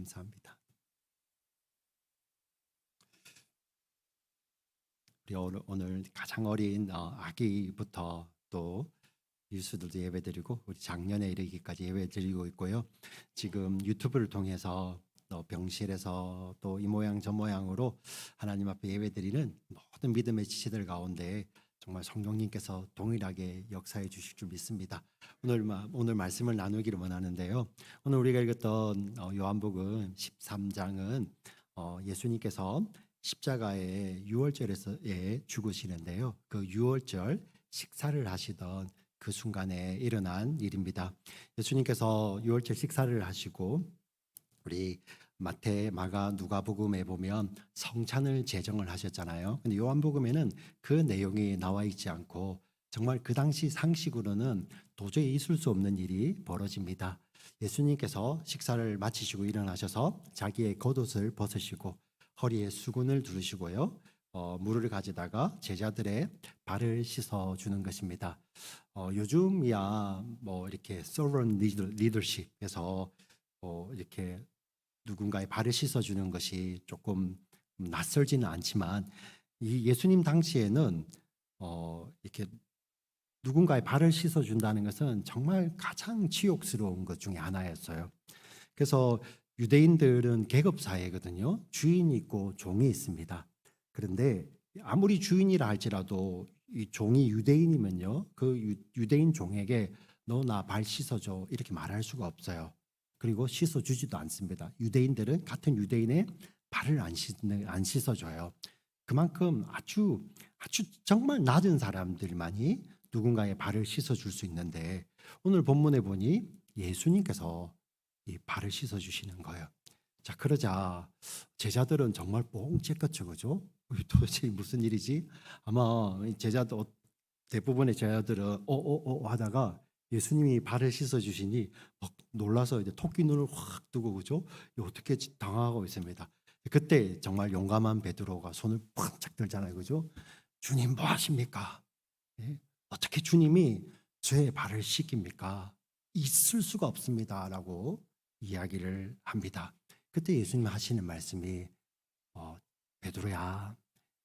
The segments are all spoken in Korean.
감사합니다. 우리 오늘 가장 어린 아기부터 또 유수들도 예배드리고 우리 작년에 이르기까지 예배드리고 있고요. 지금 유튜브를 통해서 또 병실에서 또 이 모양 저 모양으로 하나님 앞에 예배드리는 모든 믿음의 지체들 가운데 정말 성령님께서 동일하게 역사해 주실 줄 믿습니다. 오늘 말씀을 나누기를 원하는데요. 오늘 우리가 읽었던 요한복음 13장은 예수님께서 십자가의 유월절에 죽으시는데요. 그 유월절 식사를 하시던 그 순간에 일어난 일입니다. 예수님께서 유월절 식사를 하시고 우리 마태, 마가, 누가복음에 보면 성찬을 제정을 하셨잖아요. 근데 요한복음에는 그 내용이 나와 있지 않고 정말 그 당시 상식으로는 도저히 있을 수 없는 일이 벌어집니다. 예수님께서 식사를 마치시고 일어나셔서 자기의 겉옷을 벗으시고 허리에 수건을 두르시고요. 물을 가져다가 제자들의 발을 씻어 주는 것입니다. 요즘이야 뭐 이렇게 서번 리더십에서 이렇게 누군가의 발을 씻어 주는 것이 조금 낯설지는 않지만 이 예수님 당시에는 이렇게 누군가의 발을 씻어 준다는 것은 정말 가장 치욕스러운 것 중에 하나였어요. 그래서 유대인들은 계급 사회거든요. 주인이 있고 종이 있습니다. 그런데 아무리 주인이라 할지라도 이 종이 유대인이면요, 그 유대인 종에게 너 나 발 씻어줘 이렇게 말할 수가 없어요. 그리고 씻어주지도 않습니다. 유대인들은 같은 유대인의 발을 안 씻어줘요. 그만큼 아주 정말 낮은 사람들만이 누군가의 발을 씻어줄 수 있는데 오늘 본문에 보니 예수님께서 이 발을 씻어주시는 거예요. 자, 그러자 제자들은 정말 뽕 째끗죠, 그죠? 도대체 무슨 일이지? 아마 제자들 대부분의 제자들은 하다가 예수님이 발을 씻어주시니 막 놀라서 이제 토끼 눈을 확 뜨고 그죠? 어떻게 당황하고 있습니다. 그때 정말 용감한 베드로가 손을 펀쩍 들잖아요, 그죠? 주님 뭐 하십니까? 예? 어떻게 주님이 제 발을 씻깁니까? 있을 수가 없습니다라고 이야기를 합니다. 그때 예수님 하시는 말씀이 베드로야,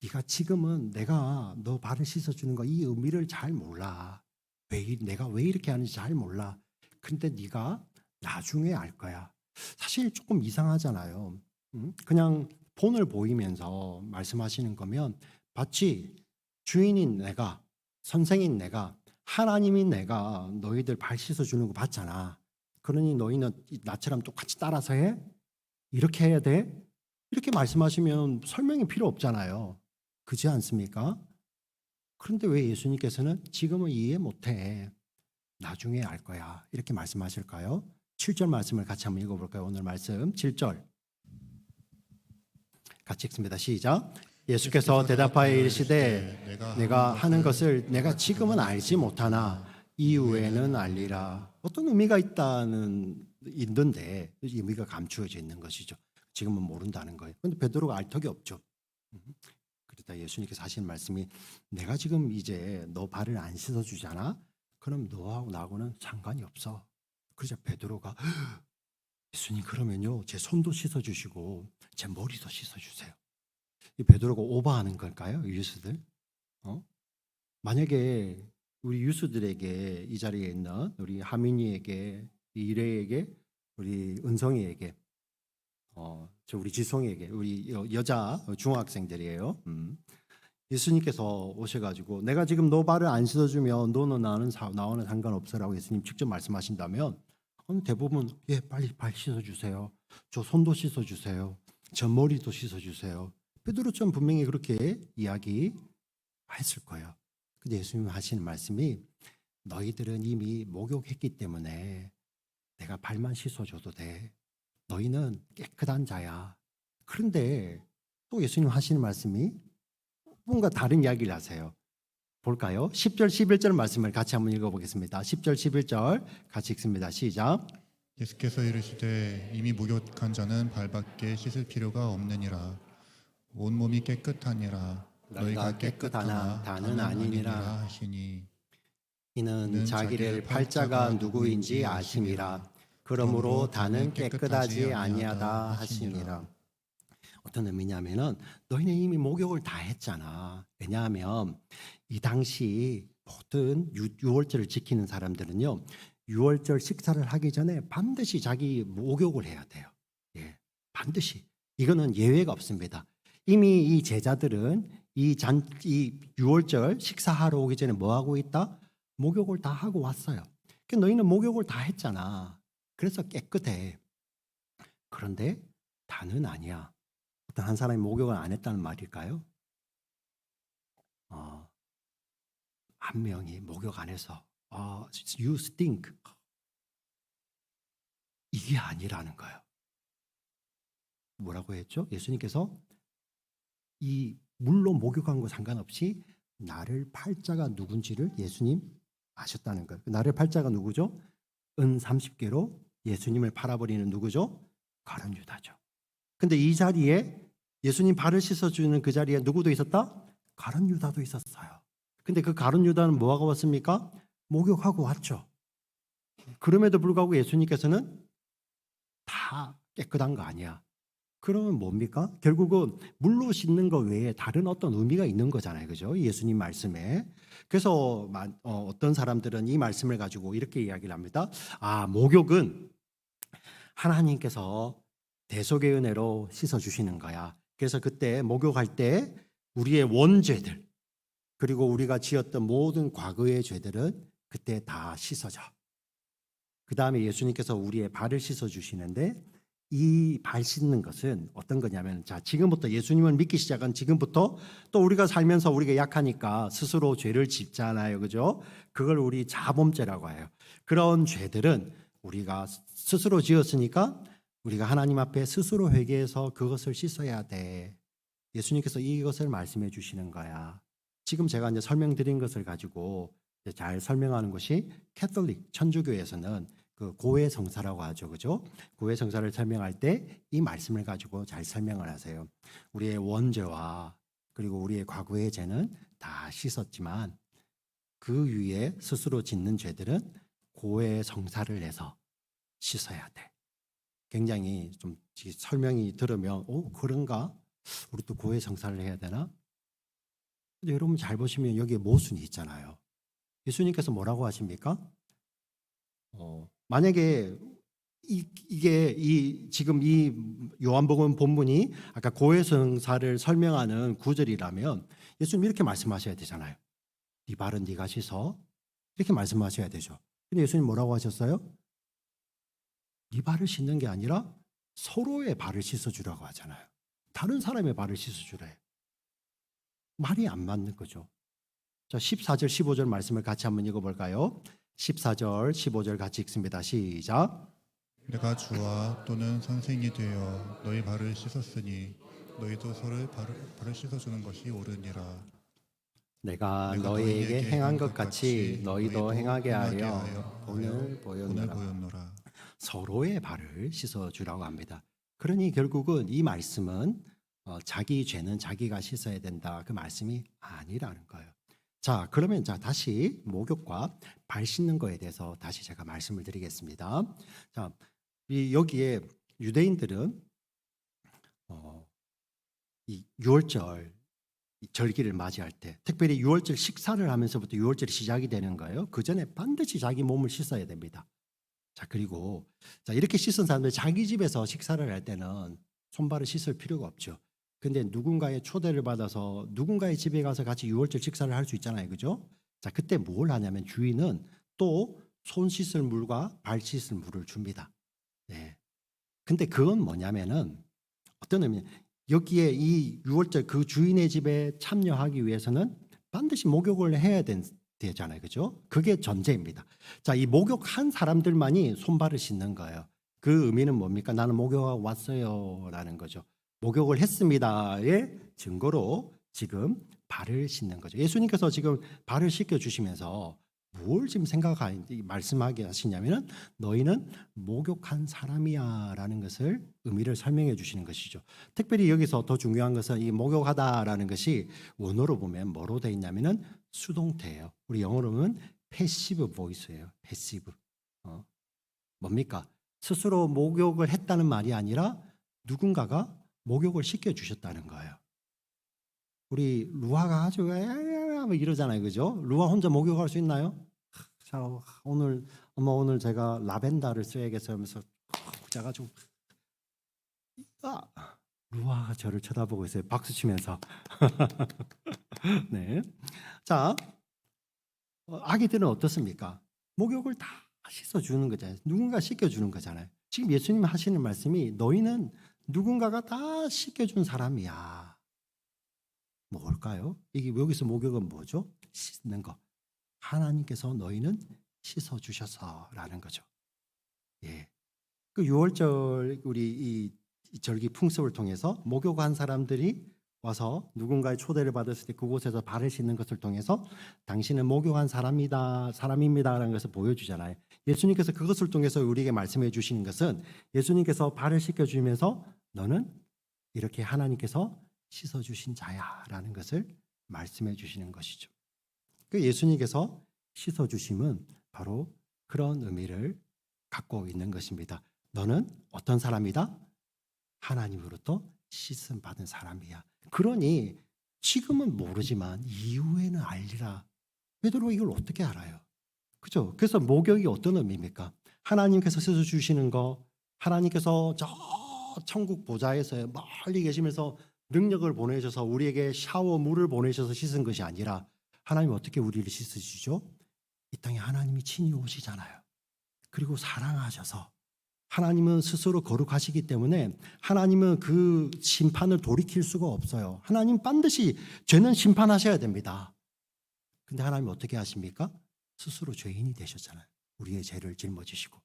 네가 지금은 내가 너 발을 씻어주는 거 이 의미를 잘 몰라. 내가 왜 이렇게 하는지 잘 몰라. 근데 네가 나중에 알 거야. 사실 조금 이상하잖아요. 그냥 본을 보이면서 말씀하시는 거면 마치 주인인 내가, 선생인 내가, 하나님인 내가 너희들 발 씻어주는 거 봤잖아. 그러니 너희는 나처럼 똑같이 따라서 해? 이렇게 해야 돼? 이렇게 말씀하시면 설명이 필요 없잖아요. 그렇지 않습니까? 그런데 왜 예수님께서는 지금은 이해 못해. 나중에 알 거야. 이렇게 말씀하실까요? 7절 말씀을 같이 한번 읽어볼까요? 오늘 말씀 7절 같이 읽습니다. 시작. 예수께서 대답하여 이르시되 내가 하는 것을 내가 지금은 알지 못하나 이후에는 알리라. 어떤 의미가 있는데 의미가 감추어져 있는 것이죠. 지금은 모른다는 거예요. 그런데 베드로가 알 턱이 없죠. 그러다 예수님께서 하신 말씀이 내가 지금 이제 너 발을 안 씻어주잖아. 그럼 너하고 나하고는 상관이 없어. 그러자 베드로가 예수님 그러면요 제 손도 씻어주시고 제 머리도 씻어주세요. 이 베드로가 오버하는 걸까요? 유수들? 만약에 우리 유수들에게 이 자리에 있는 우리 하민이에게 이래에게 우리 은성이에게 우리 지송에게 우리 여자 중학생들이에요. 예수님께서 오셔가지고 내가 지금 너 발을 안 씻어주면 너는 나와는 상관없어라고 예수님 직접 말씀하신다면 대부분 빨리 발 씻어주세요. 저 손도 씻어주세요. 저 머리도 씻어주세요. 베드로처럼 분명히 그렇게 이야기했을 거예요. 근데 예수님 하시는 말씀이 너희들은 이미 목욕했기 때문에 내가 발만 씻어줘도 돼. 너희는 깨끗한 자야. 그런데 또 예수님 하시는 말씀이 뭔가 다른 이야기를 하세요. 볼까요? 10절 11절 말씀을 같이 한번 읽어보겠습니다. 10절 11절 같이 읽습니다. 시작. 예수께서 이르시되 이미 목욕한 자는 발밖에 씻을 필요가 없느니라. 온몸이 깨끗하니라. 너희가 깨끗하나 다는 아니니라 하시니 이는 자기를 팔자가 누구인지 아심이라. 그러므로 다는 깨끗하지 아니하다 하시니라. 어떤 의미냐면은 너희는 이미 목욕을 다 했잖아. 왜냐하면 이 당시 모든 유월절을 지키는 사람들은요, 유월절 식사를 하기 전에 반드시 자기 목욕을 해야 돼요. 예, 반드시. 이거는 예외가 없습니다. 이미 이 제자들은 이 유월절 식사하러 오기 전에 뭐 하고 있다? 목욕을 다 하고 왔어요. 그러니까 너희는 목욕을 다 했잖아. 그래서 깨끗해. 그런데 다는 아니야. 어떤 한 사람이 목욕을 안 했다는 말일까요? 한 명이 목욕 안 해서 you stink. 이게 아니라는 거예요. 뭐라고 했죠? 예수님께서 이 물로 목욕한 거 상관없이 나를 팔자가 누군지를 예수님 아셨다는 거예요. 나를 팔자가 누구죠? 은 30개로 예수님을 팔아버리는 누구죠? 가룟 유다죠. 근데 이 자리에 예수님 발을 씻어주는 그 자리에 누구도 있었다? 가룟 유다도 있었어요. 근데 그 가룟 유다는 뭐하고 왔습니까? 목욕하고 왔죠. 그럼에도 불구하고 예수님께서는 다 깨끗한 거 아니야. 그러면 뭡니까? 결국은 물로 씻는 거 외에 다른 어떤 의미가 있는 거잖아요. 그죠? 예수님 말씀에. 그래서 어떤 사람들은 이 말씀을 가지고 이렇게 이야기를 합니다. 목욕은 하나님께서 대속의 은혜로 씻어주시는 거야. 그래서 그때 목욕할 때 우리의 원죄들, 그리고 우리가 지었던 모든 과거의 죄들은 그때 다 씻어져. 그 다음에 예수님께서 우리의 발을 씻어주시는데, 이 발 씻는 것은 어떤 거냐면, 자, 지금부터 예수님을 믿기 시작한 지금부터 또 우리가 살면서 우리가 약하니까 스스로 죄를 짓잖아요. 그죠? 그걸 우리 자범죄라고 해요. 그런 죄들은 우리가 스스로 지었으니까 우리가 하나님 앞에 스스로 회개해서 그것을 씻어야 돼. 예수님께서 이것을 말씀해 주시는 거야. 지금 제가 이제 설명드린 것을 가지고 잘 설명하는 것이 캐톨릭 천주교에서는 그 고해성사라고 하죠. 그죠? 고해성사를 설명할 때 이 말씀을 가지고 잘 설명을 하세요. 우리의 원죄와 그리고 우리의 과거의 죄는 다 씻었지만 그 위에 스스로 짓는 죄들은 고해성사를 해서 씻어야 돼. 굉장히 좀 설명이 들으면 그런가? 우리도 고해성사를 해야 되나? 근데 여러분 잘 보시면 여기에 모순이 있잖아요. 예수님께서 뭐라고 하십니까? 만약에 이게 지금 이 요한복음 본문이 아까 고해성사를 설명하는 구절이라면 예수님 이렇게 말씀하셔야 되잖아요. 네 발은 네가 씻어. 이렇게 말씀하셔야 되죠. 근데 예수님 뭐라고 하셨어요? 네 발을 씻는 게 아니라 서로의 발을 씻어주라고 하잖아요. 다른 사람의 발을 씻어주래. 말이 안 맞는 거죠. 자, 14절, 15절 말씀을 같이 한번 읽어볼까요? 14절, 15절 같이 읽습니다. 시작. 내가 주와 또는 선생이 되어 너희 발을 씻었으니 너희도 서로의 발을 씻어주는 것이 옳으니라. 내가 너희에게 행한 것 같이 너희도 행하게 하려 본을 보였노라. 서로의 발을 씻어주라고 합니다. 그러니 결국은 이 말씀은 자기 죄는 자기가 씻어야 된다, 그 말씀이 아니라는 거예요. 자, 그러면 다시 목욕과 발 씻는 거에 대해서 다시 제가 말씀을 드리겠습니다. 자, 여기에 유대인들은 이 유월절 절기를 맞이할 때, 특별히 유월절 식사를 하면서부터 유월절이 시작이 되는 거예요. 그 전에 반드시 자기 몸을 씻어야 됩니다. 자, 그리고 이렇게 씻은 사람들 자기 집에서 식사를 할 때는 손발을 씻을 필요가 없죠. 근데 누군가의 초대를 받아서 누군가의 집에 가서 같이 유월절 식사를 할 수 있잖아요. 그죠? 자, 그때 뭘 하냐면 주인은 또 손 씻을 물과 발 씻을 물을 줍니다. 네. 근데 그건 뭐냐면은 어떤 의미, 여기에 이 유월절 그 주인의 집에 참여하기 위해서는 반드시 목욕을 해야 되잖아요. 그죠? 그게 전제입니다. 자, 이 목욕한 사람들만이 손발을 씻는 거예요. 그 의미는 뭡니까? 나는 목욕하고 왔어요 라는 거죠. 목욕을 했습니다의 증거로 지금 발을 씻는 거죠. 예수님께서 지금 발을 씻겨주시면서 뭘 지금 말씀하게 하시냐면은 너희는 목욕한 사람이야 라는 것을 의미를 설명해 주시는 것이죠. 특별히 여기서 더 중요한 것은 이 목욕하다라는 것이 원어로 보면 뭐로 되어 있냐면은 수동태예요. 우리 영어로는 패시브 보이스예요. 패시브. 뭡니까? 스스로 목욕을 했다는 말이 아니라 누군가가 목욕을 시켜주셨다는 거예요. 우리 루아가 아주 막 이러잖아요. 그죠? 루아 혼자 목욕할 수 있나요? 자, 오늘 엄마 오늘 제가 라벤더를 써야겠어요 하면서 제가 좀 루아가 저를 쳐다보고 있어요. 박수 치면서. 네. 자, 아기들은 어떻습니까? 목욕을 다 씻어주는 거잖아요. 누군가 씻겨주는 거잖아요. 지금 예수님 하시는 말씀이 너희는 누군가가 다 씻겨준 사람이야. 뭘까요? 이게 여기서 목욕은 뭐죠? 씻는 거. 하나님께서 너희는 씻어주셔서라는 거죠. 예. 그 6월절 우리 이 절기 풍습을 통해서 목욕한 사람들이 와서 누군가의 초대를 받았을 때 그곳에서 발을 씻는 것을 통해서 당신은 목욕한 사람입니다라는 것을 보여주잖아요. 예수님께서 그것을 통해서 우리에게 말씀해 주시는 것은 예수님께서 발을 씻겨주면서 너는 이렇게 하나님께서 씻어주신 자야라는 것을 말씀해 주시는 것이죠. 그 예수님께서 씻어주심은 바로 그런 의미를 갖고 있는 것입니다. 너는 어떤 사람이다? 하나님으로부터 씻음 받은 사람이야. 그러니 지금은 모르지만 이후에는 알리라. 베드로 이걸 어떻게 알아요? 그죠? 그래서 목욕이 어떤 의미입니까? 하나님께서 씻어 주시는 거, 하나님께서 저 천국 보좌에서 멀리 계시면서 능력을 보내셔서 우리에게 샤워 물을 보내셔서 씻은 것이 아니라 하나님 어떻게 우리를 씻으시죠? 이 땅에 하나님이 친히 오시잖아요. 그리고 사랑하셔서 하나님은 스스로 거룩하시기 때문에 하나님은 그 심판을 돌이킬 수가 없어요. 하나님 반드시 죄는 심판하셔야 됩니다. 근데 하나님 어떻게 하십니까? 스스로 죄인이 되셨잖아요. 우리의 죄를 짊어지시고.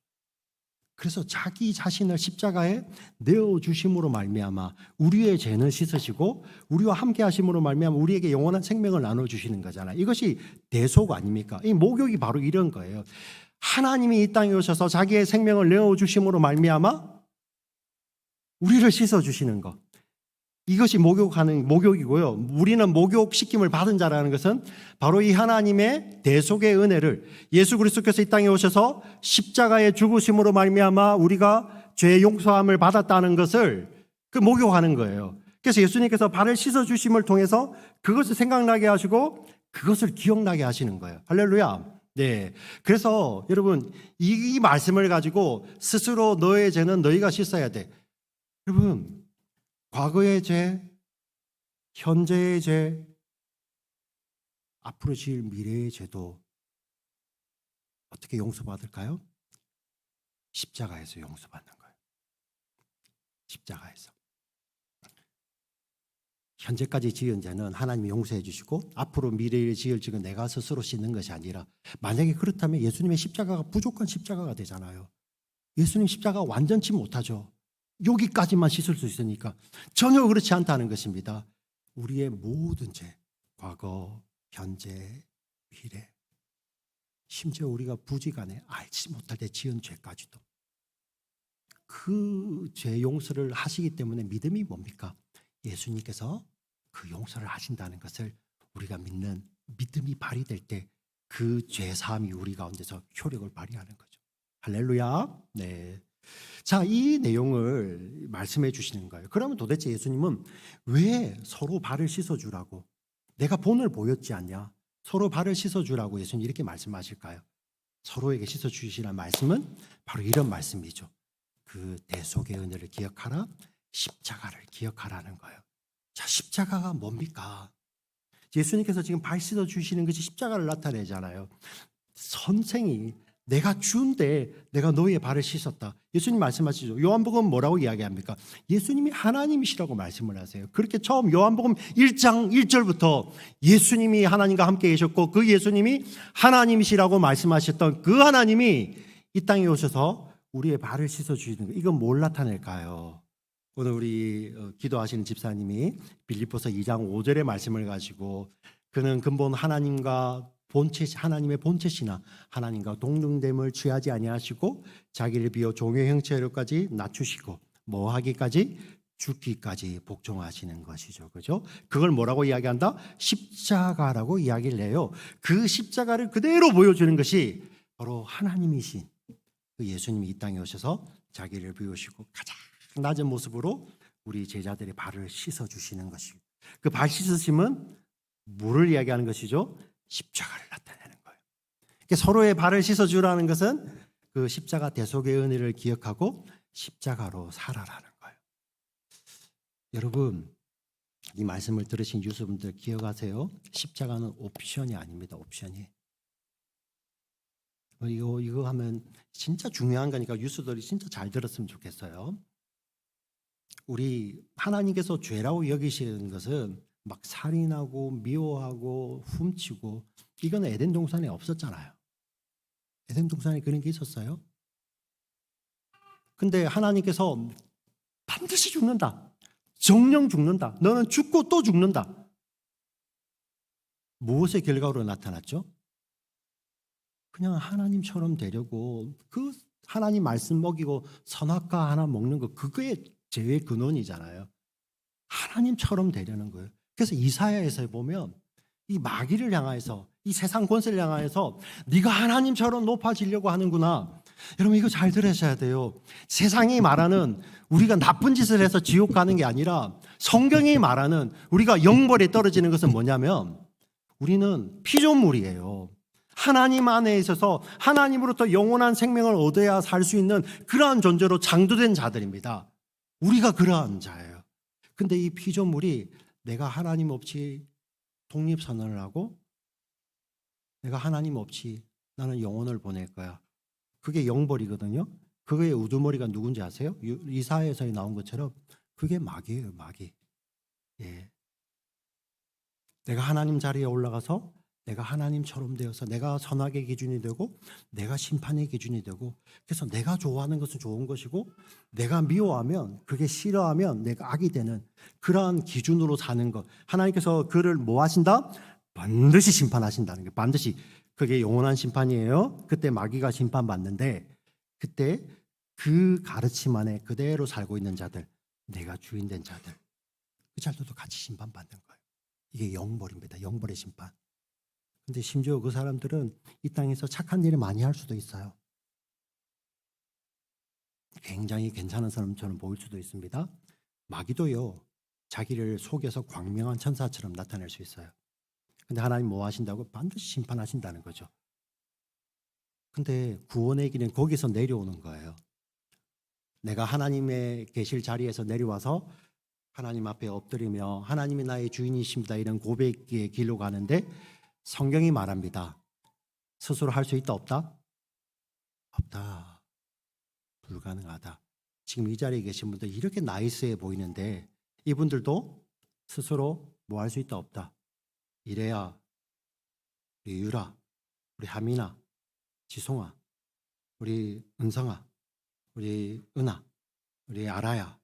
그래서 자기 자신을 십자가에 내어주심으로 말미암아 우리의 죄는 씻으시고 우리와 함께 하심으로 말미암아 우리에게 영원한 생명을 나눠주시는 거잖아요. 이것이 대속 아닙니까? 이 목욕이 바로 이런 거예요. 하나님이 이 땅에 오셔서 자기의 생명을 내어주심으로 말미암아 우리를 씻어주시는 것. 이것이 목욕이고요. 우리는 목욕시킴을 받은 자라는 것은 바로 이 하나님의 대속의 은혜를 예수 그리스도께서 이 땅에 오셔서 십자가의 죽으심으로 말미암아 우리가 죄의 용서함을 받았다는 것을 그 목욕하는 거예요. 그래서 예수님께서 발을 씻어주심을 통해서 그것을 생각나게 하시고 그것을 기억나게 하시는 거예요. 할렐루야. 네. 그래서 여러분 이 말씀을 가지고 스스로 너의 죄는 너희가 씻어야 돼. 여러분 과거의 죄, 현재의 죄, 앞으로 지을 미래의 죄도 어떻게 용서받을까요? 십자가에서 용서받는 거예요. 십자가에서. 현재까지 지은 죄는 하나님이 용서해 주시고 앞으로 미래에 지을 죄는 내가 스스로 씻는 것이 아니라 만약에 그렇다면 예수님의 십자가가 부족한 십자가가 되잖아요. 예수님 십자가 완전치 못하죠. 여기까지만 씻을 수 있으니까 전혀 그렇지 않다는 것입니다. 우리의 모든 죄, 과거, 현재, 미래, 심지어 우리가 부지간에 알지 못할 때 지은 죄까지도 그 죄 용서를 하시기 때문에 믿음이 뭡니까? 예수님께서 그 용서를 하신다는 것을 우리가 믿는 믿음이 발휘될 때 그 죄사함이 우리 가운데서 효력을 발휘하는 거죠. 할렐루야. 네. 자, 이 내용을 말씀해 주시는 거예요. 그러면 도대체 예수님은 왜 서로 발을 씻어주라고 내가 본을 보였지 않냐? 서로 발을 씻어주라고 예수님 이렇게 말씀하실까요? 서로에게 씻어주시라는 말씀은 바로 이런 말씀이죠. 그 대속의 은혜를 기억하라, 십자가를 기억하라는 거예요. 자, 십자가가 뭡니까? 예수님께서 지금 발 씻어주시는 것이 십자가를 나타내잖아요. 선생이 내가 주인데 내가 너희의 발을 씻었다. 예수님 말씀하시죠. 요한복음 뭐라고 이야기합니까? 예수님이 하나님이시라고 말씀을 하세요. 그렇게 처음 요한복음 1장 1절부터 예수님이 하나님과 함께 계셨고 그 예수님이 하나님이시라고 말씀하셨던 그 하나님이 이 땅에 오셔서 우리의 발을 씻어주시는 거. 이건 뭘 나타낼까요? 오늘 우리 기도하시는 집사님이 빌립보서 2장 5절의 말씀을 가지고 그는 근본 하나님과 하나님의 본체시나 하나님과 동등됨을 취하지 아니하시고 자기를 비워 종의 형체로까지 낮추시고 뭐하기까지 죽기까지 복종하시는 것이죠. 그죠? 그걸 뭐라고 이야기한다? 십자가라고 이야기를 해요. 그 십자가를 그대로 보여주는 것이 바로 하나님이신 그 예수님이 이 땅에 오셔서 자기를 비우시고 가장 낮은 모습으로 우리 제자들의 발을 씻어 주시는 것이고, 그 발 씻으심은 뭐를 이야기하는 것이죠? 십자가를 나타내는 거예요. 그러니까 서로의 발을 씻어 주라는 것은 그 십자가 대속의 은혜를 기억하고 십자가로 살아라는 거예요. 여러분, 이 말씀을 들으신 유수분들 기억하세요. 십자가는 옵션이 아닙니다. 옵션이. 이거 하면 진짜 중요한 거니까 유수들이 진짜 잘 들었으면 좋겠어요. 우리 하나님께서 죄라고 여기시는 것은 막 살인하고 미워하고 훔치고, 이건 에덴 동산에 없었잖아요. 에덴 동산에 그런 게 있었어요? 근데 하나님께서 반드시 죽는다, 정령 죽는다, 너는 죽고 또 죽는다. 무엇의 결과로 나타났죠? 그냥 하나님처럼 되려고, 그 하나님 말씀 먹이고 선악과 하나 먹는 거, 그거의 죄의 근원이잖아요. 하나님처럼 되려는 거예요. 그래서 이사야에서 보면 이 마귀를 향해서, 이 세상 권세를 향해서 네가 하나님처럼 높아지려고 하는구나. 여러분, 이거 잘 들으셔야 돼요. 세상이 말하는 우리가 나쁜 짓을 해서 지옥 가는 게 아니라, 성경이 말하는 우리가 영벌에 떨어지는 것은 뭐냐면, 우리는 피조물이에요. 하나님 안에 있어서 하나님으로부터 영원한 생명을 얻어야 살 수 있는 그러한 존재로 창조된 자들입니다. 우리가 그러한 자예요. 근데 이 피조물이 내가 하나님 없이 독립선언을 하고, 내가 하나님 없이 나는 영혼을 보낼 거야, 그게 영벌이거든요. 그거의 우두머리가 누군지 아세요? 이사야에서 나온 것처럼 그게 마귀예요. 마귀. 예. 내가 하나님 자리에 올라가서 내가 하나님처럼 되어서 내가 선악의 기준이 되고 내가 심판의 기준이 되고, 그래서 내가 좋아하는 것은 좋은 것이고 내가 미워하면, 그게 싫어하면 내가 악이 되는 그러한 기준으로 사는 것. 하나님께서 그를 뭐 하신다? 반드시 심판하신다는 게, 반드시. 그게 영원한 심판이에요. 그때 마귀가 심판받는데, 그때 그 가르침 안에 그대로 살고 있는 자들, 내가 주인된 자들, 그 자들도 같이 심판받는 거예요. 이게 영벌입니다. 영벌의 심판. 근데 심지어 그 사람들은 이 땅에서 착한 일을 많이 할 수도 있어요. 굉장히 괜찮은 사람처럼 보일 수도 있습니다. 마귀도요, 자기를 속여서 광명한 천사처럼 나타낼 수 있어요. 근데 하나님 뭐 하신다고? 반드시 심판하신다는 거죠. 근데 구원의 길은 거기서 내려오는 거예요. 내가 하나님의 계실 자리에서 내려와서 하나님 앞에 엎드리며 하나님이 나의 주인이십니다, 이런 고백의 길로 가는데, 성경이 말합니다. 스스로 할 수 있다 없다? 없다. 불가능하다. 지금 이 자리에 계신 분들 이렇게 나이스해 보이는데, 이분들도 스스로 뭐 할 수 있다 없다. 이래야 우리 유라, 우리 하민아, 지송아, 우리 은성아, 우리 은아, 우리 아라야,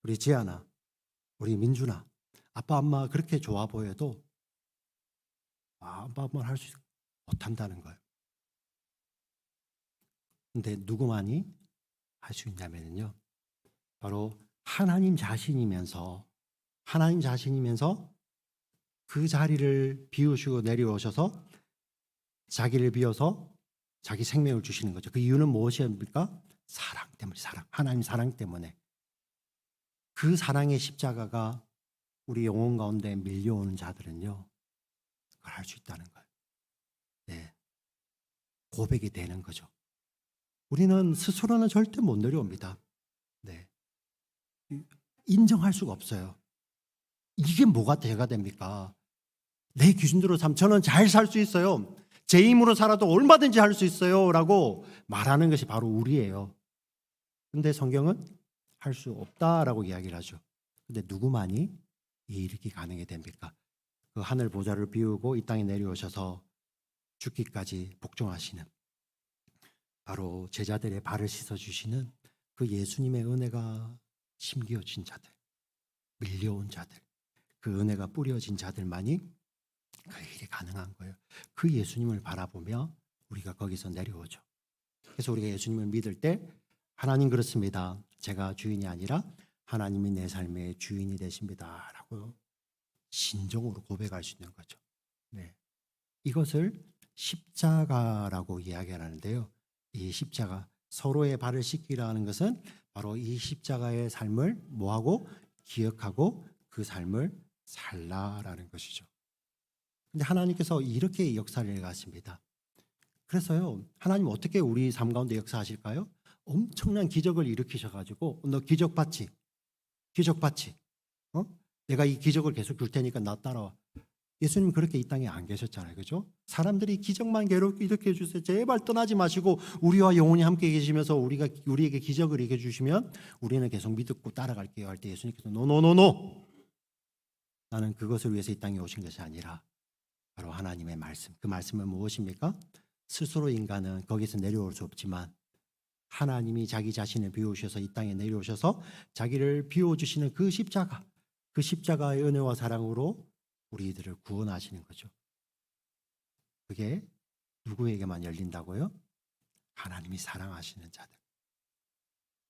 우리 지아나, 우리 민준아, 아빠 엄마 그렇게 좋아 보여도 아빠 엄마를 할 수 못한다는 거예요. 근데 누구만이 할 수 있냐면요, 바로 하나님 자신이면서 그 자리를 비우시고 내려오셔서 자기를 비워서 자기 생명을 주시는 거죠. 그 이유는 무엇입니까? 사랑 때문에. 하나님 사랑 때문에. 그 사랑의 십자가가 우리 영혼 가운데 밀려오는 자들은요, 그걸 할 수 있다는 거예요. 네. 고백이 되는 거죠. 우리는 스스로는 절대 못 내려옵니다. 네. 인정할 수가 없어요. 이게 뭐가 죄가 됩니까? 내 기준대로 삼, 저는 잘 살 수 있어요, 제 힘으로 살아도 얼마든지 할 수 있어요 라고 말하는 것이 바로 우리예요. 근데 성경은 할 수 없다라고 이야기를 하죠. 근데 누구만이 이 일이 가능해 됩니까? 그 하늘 보좌를 비우고 이 땅에 내려오셔서 죽기까지 복종하시는, 바로 제자들의 발을 씻어주시는 그 예수님의 은혜가 심겨진 자들, 밀려온 자들, 그 은혜가 뿌려진 자들만이 그 일이 가능한 거예요. 그 예수님을 바라보며 우리가 거기서 내려오죠. 그래서 우리가 예수님을 믿을 때, 하나님 그렇습니다, 제가 주인이 아니라 하나님이 내 삶의 주인이 되십니다 라고 신정으로 고백할 수 있는 거죠. 네. 이것을 십자가라고 이야기하는데요, 이 십자가, 서로의 발을 씻기라는 것은 바로 이 십자가의 삶을 뭐하고 기억하고 그 삶을 살라라는 것이죠. 근데 하나님께서 이렇게 역사를 해가십니다. 그래서요, 하나님 어떻게 우리 삶 가운데 역사하실까요? 엄청난 기적을 일으키셔가지고 너 기적 받지? 기적 받지? 내가 이 기적을 계속 줄 테니까 나 따라와. 예수님 그렇게 이 땅에 안 계셨잖아요. 그죠? 사람들이 기적만 일으켜 주세요. 제발 떠나지 마시고 우리와 영원히 함께 계시면서 우리에게 기적을 일으켜 주시면 우리는 계속 믿고 따라갈게요 할 때 예수님께서 노노노노. 나는 그것을 위해서 이 땅에 오신 것이 아니라 바로 하나님의 말씀. 그 말씀은 무엇입니까? 스스로 인간은 거기서 내려올 수 없지만 하나님이 자기 자신을 비우셔서 이 땅에 내려오셔서 자기를 비워주시는 그 십자가, 그 십자가의 은혜와 사랑으로 우리들을 구원하시는 거죠. 그게 누구에게만 열린다고요? 하나님이 사랑하시는 자들.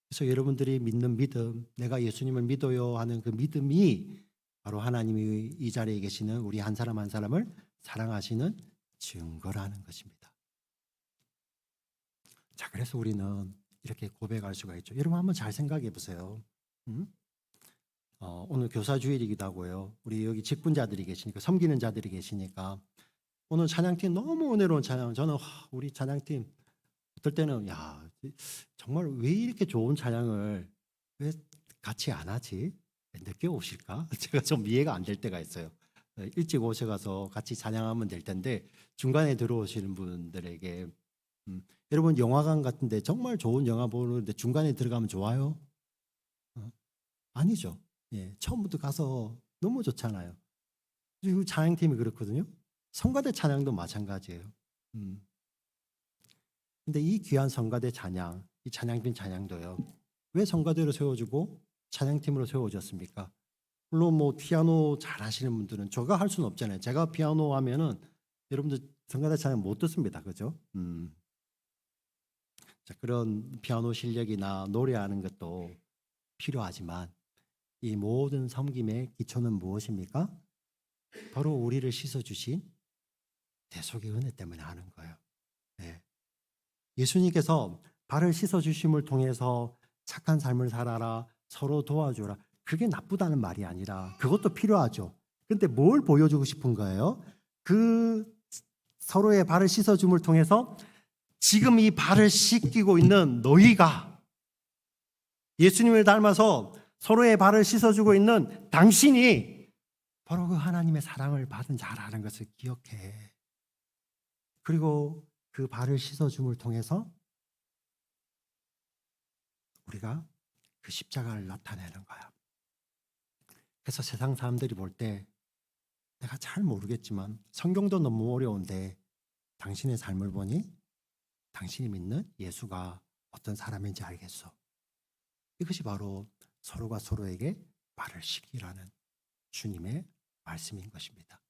그래서 여러분들이 믿는 믿음, 내가 예수님을 믿어요 하는 그 믿음이 바로 하나님이 이 자리에 계시는 우리 한 사람 한 사람을 사랑하시는 증거라는 것입니다. 자, 그래서 우리는 이렇게 고백할 수가 있죠. 여러분 한번 잘 생각해 보세요. 오늘 교사주일이기도 하고요. 우리 여기 직분자들이 계시니까, 섬기는 자들이 계시니까 오늘 찬양팀 너무 은혜로운 찬양. 저는 우리 찬양팀 어떨 때는 정말 왜 이렇게 좋은 찬양을 왜 같이 안 하지? 늦게 오실까? 제가 좀 이해가 안 될 때가 있어요. 일찍 오셔가서 같이 찬양하면 될 텐데 중간에 들어오시는 분들에게 여러분 영화관 같은데 정말 좋은 영화 보는데 중간에 들어가면 좋아요? 아니죠. 예, 처음부터 가서 너무 좋잖아요. 그리고 찬양팀이 그렇거든요. 성가대 찬양도 마찬가지예요. 근데 이 귀한 성가대 찬양, 이 찬양팀 찬양도요. 왜 성가대로 세워주고 찬양팀으로 세워졌습니까? 물론 뭐 피아노 잘하시는 분들은 제가 할 수는 없잖아요. 제가 피아노 하면은 여러분들 성가대 찬양 못 듣습니다. 그죠? 자, 그런 피아노 실력이나 노래하는 것도 필요하지만 이 모든 섬김의 기초는 무엇입니까? 바로 우리를 씻어주신 대속의 은혜 때문에 하는 거예요. 네. 예수님께서 발을 씻어주심을 통해서 착한 삶을 살아라, 서로 도와줘라. 그게 나쁘다는 말이 아니라 그것도 필요하죠. 근데 뭘 보여주고 싶은 거예요? 그 서로의 발을 씻어줌을 통해서 지금 이 발을 씻기고 있는 너희가 예수님을 닮아서 서로의 발을 씻어주고 있는 당신이 바로 그 하나님의 사랑을 받은 자라는 것을 기억해. 그리고 그 발을 씻어줌을 통해서 우리가 그 십자가를 나타내는 거야. 그래서 세상 사람들이 볼 때 내가 잘 모르겠지만 성경도 너무 어려운데 당신의 삶을 보니 당신이 믿는 예수가 어떤 사람인지 알겠어. 이것이 바로 서로가 서로에게 발을 씻기라는 주님의 말씀인 것입니다.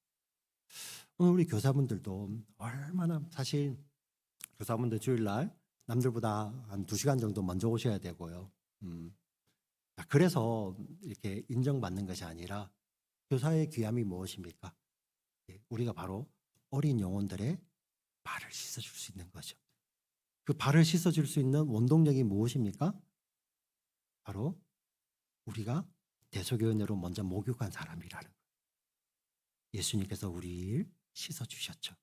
오늘 우리 교사분들도 얼마나 사실 교사분들 주일날 남들보다 한 2시간 정도 먼저 오셔야 되고요. 그래서 이렇게 인정받는 것이 아니라 교사의 귀함이 무엇입니까? 우리가 바로 어린 영혼들의 발을 씻어줄 수 있는 거죠. 그 발을 씻어줄 수 있는 원동력이 무엇입니까? 바로 우리가 대속의 은혜로 먼저 목욕한 사람이라는 거예요. 예수님께서 우리를 씻어주셨죠.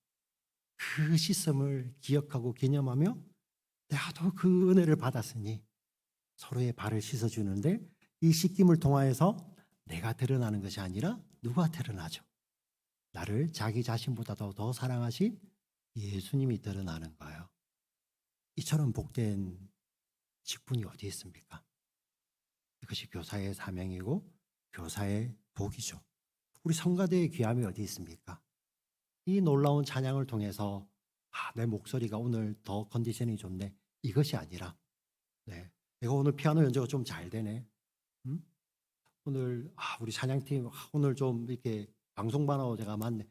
그 씻음을 기억하고 기념하며 나도 그 은혜를 받았으니 서로의 발을 씻어주는데 이 씻김을 통하여서 내가 드러나는 것이 아니라 누가 드러나죠? 나를 자기 자신보다도 더 사랑하신 예수님이 드러나는 거예요. 이처럼 복된 직분이 어디 있습니까? 이것이 교사의 사명이고 교사의 복이죠. 우리 성가대의 귀함이 어디 있습니까? 이 놀라운 찬양을 통해서 내 목소리가 오늘 더 컨디션이 좋네. 이것이 아니라 내가 오늘 피아노 연주가 좀 잘 되네. 오늘 우리 찬양팀 오늘 좀 이렇게 방송반하고 제가 맞네.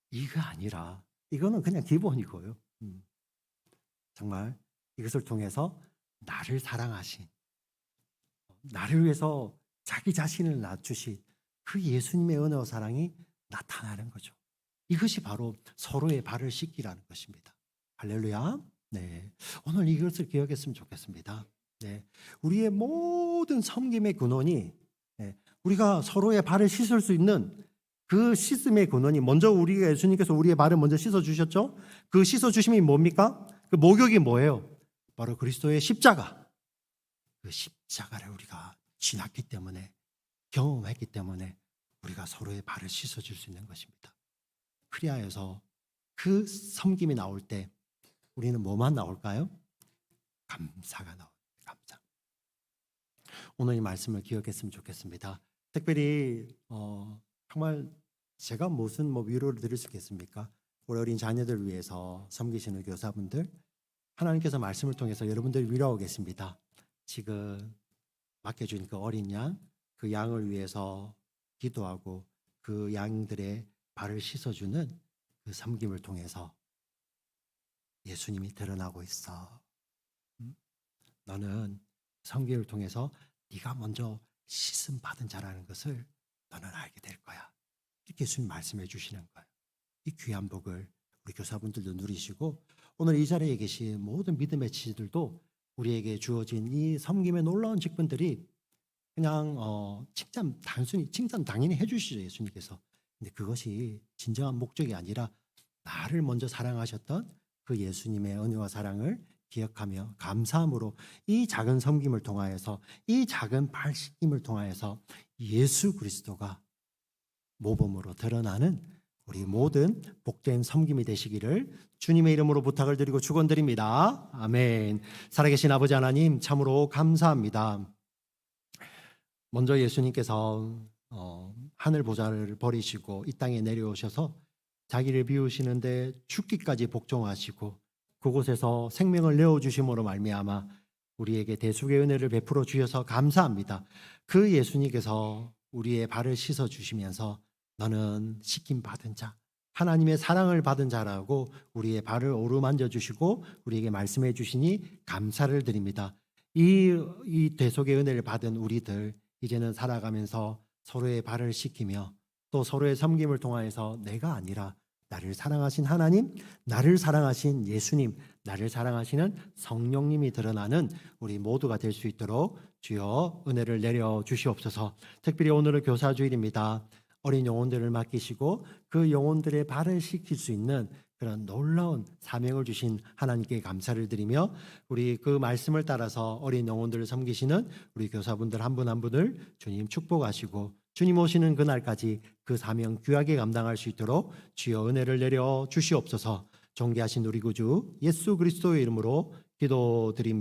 이거 아니라 이거는 그냥 기본이고요. 정말 이것을 통해서 나를 사랑하신 나를 위해서 자기 자신을 낮추신 그 예수님의 은혜와 사랑이 나타나는 거죠. 이것이 바로 서로의 발을 씻기라는 것입니다. 할렐루야. 네, 오늘 이것을 기억했으면 좋겠습니다. 네, 우리의 모든 섬김의 근원이 우리가 서로의 발을 씻을 수 있는 그 씻음의 근원이 먼저 우리가 예수님께서 우리의 발을 먼저 씻어 주셨죠. 그 씻어 주심이 뭡니까? 그 목욕이 뭐예요? 바로 그리스도의 십자가. 그 십자가를 우리가 지났기 때문에, 경험했기 때문에 우리가 서로의 발을 씻어 줄 수 있는 것입니다. 그리하여서 그 섬김이 나올 때 우리는 뭐만 나올까요? 감사가 나옵니다. 감사. 오늘 이 말씀을 기억했으면 좋겠습니다. 특별히 정말 제가 무슨 위로를 드릴 수 있겠습니까? 우리 어린 자녀들 위해서 섬기시는 교사분들, 하나님께서 말씀을 통해서 여러분들 위로하고 계십니다. 지금 맡겨준 그 어린 양, 그 양을 위해서 기도하고 그 양들의 발을 씻어주는 그 섬김을 통해서 예수님이 드러나고 있어. 너는 섬김을 통해서 네가 먼저 씻음 받은 자라는 것을 너는 알게 될 거야. 이렇게 예수님 말씀해 주시는 거예요. 이 귀한 복을 우리 교사분들도 누리시고 오늘 이 자리에 계신 모든 믿음의 지지들도 우리에게 주어진 이 섬김의 놀라운 직분들이 그냥 칭찬, 단순히 칭찬 당연히 해주시죠, 예수님께서. 근데 그것이 진정한 목적이 아니라 나를 먼저 사랑하셨던 그 예수님의 은혜와 사랑을 기억하며 감사함으로 이 작은 섬김을 통하여서, 이 작은 발 씻김을 통하여서 예수 그리스도가 모범으로 드러나는 우리 모든 복된 섬김이 되시기를 주님의 이름으로 부탁을 드리고 축원드립니다. 아멘. 살아계신 아버지 하나님, 참으로 감사합니다. 먼저 예수님께서 하늘 보좌를 버리시고 이 땅에 내려오셔서 자기를 비우시는데 죽기까지 복종하시고 그곳에서 생명을 내어주심으로 말미암아 우리에게 대속의 은혜를 베풀어 주셔서 감사합니다. 그 예수님께서 우리의 발을 씻어 주시면서 너는 씻김 받은 자, 하나님의 사랑을 받은 자라고 우리의 발을 어루만져 주시고 우리에게 말씀해 주시니 감사를 드립니다. 이 대속의 은혜를 받은 우리들 이제는 살아가면서 서로의 발을 씻기며 또 서로의 섬김을 통하여서 내가 아니라 나를 사랑하신 하나님, 나를 사랑하신 예수님, 나를 사랑하시는 성령님이 드러나는 우리 모두가 될 수 있도록 주여 은혜를 내려 주시옵소서. 특별히 오늘은 교사주일입니다. 어린 영혼들을 맡기시고 그 영혼들의 발을 씻길 수 있는 그런 놀라운 사명을 주신 하나님께 감사를 드리며 우리 그 말씀을 따라서 어린 영혼들을 섬기시는 우리 교사분들 한 분 한 분을 주님 축복하시고 주님 오시는 그날까지 그 사명 귀하게 감당할 수 있도록 주여 은혜를 내려 주시옵소서. 존귀하신 우리 구주 예수 그리스도의 이름으로 기도드립니다.